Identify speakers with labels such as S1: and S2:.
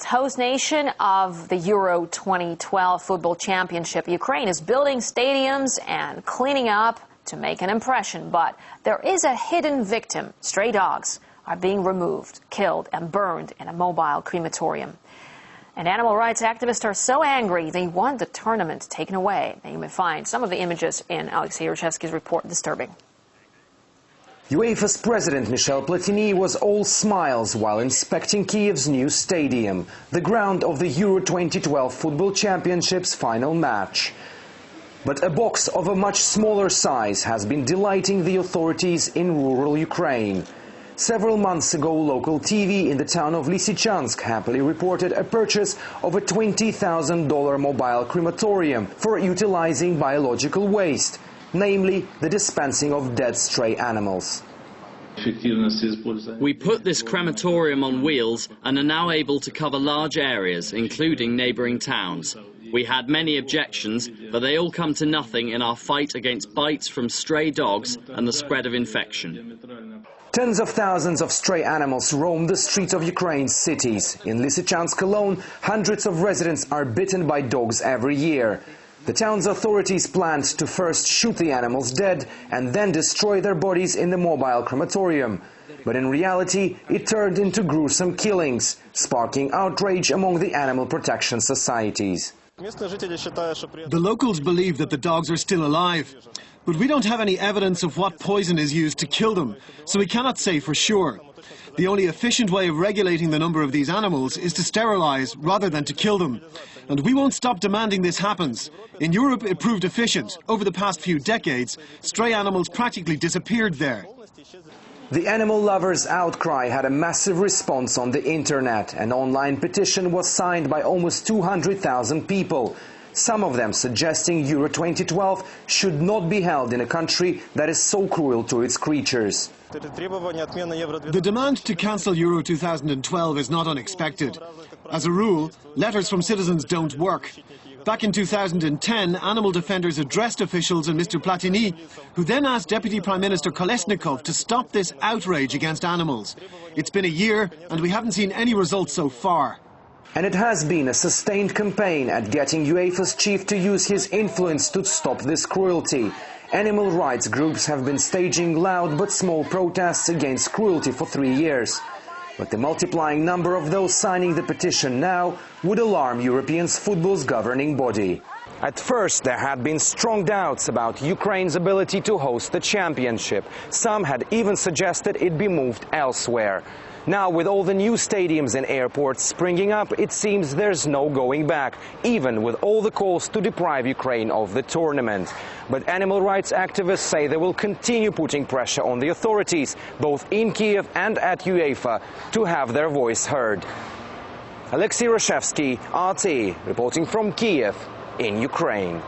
S1: Host nation of the Euro 2012 Football Championship, Ukraine is building stadiums and cleaning up to make an impression. But there is a hidden victim. Stray dogs are being removed, killed and burned in a mobile crematorium. And animal rights activists are so angry they want the tournament taken away. And you may find some of the images in Alexei Rashevsky's report disturbing.
S2: UEFA's president Michel Platini was all smiles while inspecting Kiev's new stadium, the ground of the Euro 2012 Football Championship's final match. But a box of a much smaller size has been delighting the authorities in rural Ukraine. Several months ago, local TV in the town of Lysychansk happily reported a purchase of a $20,000 mobile crematorium for utilizing biological waste, namely the dispensing of dead stray animals.
S3: We put this crematorium on wheels and are now able to cover large areas, including neighbouring towns. We had many objections, but they all come to nothing in our fight against bites from stray dogs and the spread of infection.
S2: Tens of thousands of stray animals roam the streets of Ukraine's cities. In Lysychansk alone, hundreds of residents are bitten by dogs every year. The town's authorities planned to first shoot the animals dead and then destroy their bodies in the mobile crematorium. But in reality, it turned into gruesome killings, sparking outrage among the animal protection societies.
S4: The locals believe that the dogs are still alive, but we don't have any evidence of what poison is used to kill them, so we cannot say for sure. The only efficient way of regulating the number of these animals is to sterilize rather than to kill them. And we won't stop demanding this happens. In Europe, it proved efficient. Over the past few decades, stray animals practically disappeared there.
S2: The animal lovers' outcry had a massive response on the internet. An online petition was signed by almost 200,000 people. Some of them suggesting Euro 2012 should not be held in a country that is so cruel to its creatures.
S4: The demand to cancel Euro 2012 is not unexpected. As a rule, letters from citizens don't work. Back in 2010, animal defenders addressed officials and Mr. Platini, who then asked Deputy Prime Minister Kolesnikov to stop this outrage against animals. It's been a year and we haven't seen any results so far.
S2: And it has been a sustained campaign at getting UEFA's chief to use his influence to stop this cruelty. Animal rights groups have been staging loud but small protests against cruelty for 3 years. But the multiplying number of those signing the petition now would alarm European football's governing body. At first, there had been strong doubts about Ukraine's ability to host the championship. Some had even suggested it be moved elsewhere. Now, with all the new stadiums and airports springing up, it seems there's no going back, even with all the calls to deprive Ukraine of the tournament. But animal rights activists say they will continue putting pressure on the authorities, both in Kiev and at UEFA, to have their voice heard. Alexei Rashevsky, RT, reporting from Kiev in Ukraine.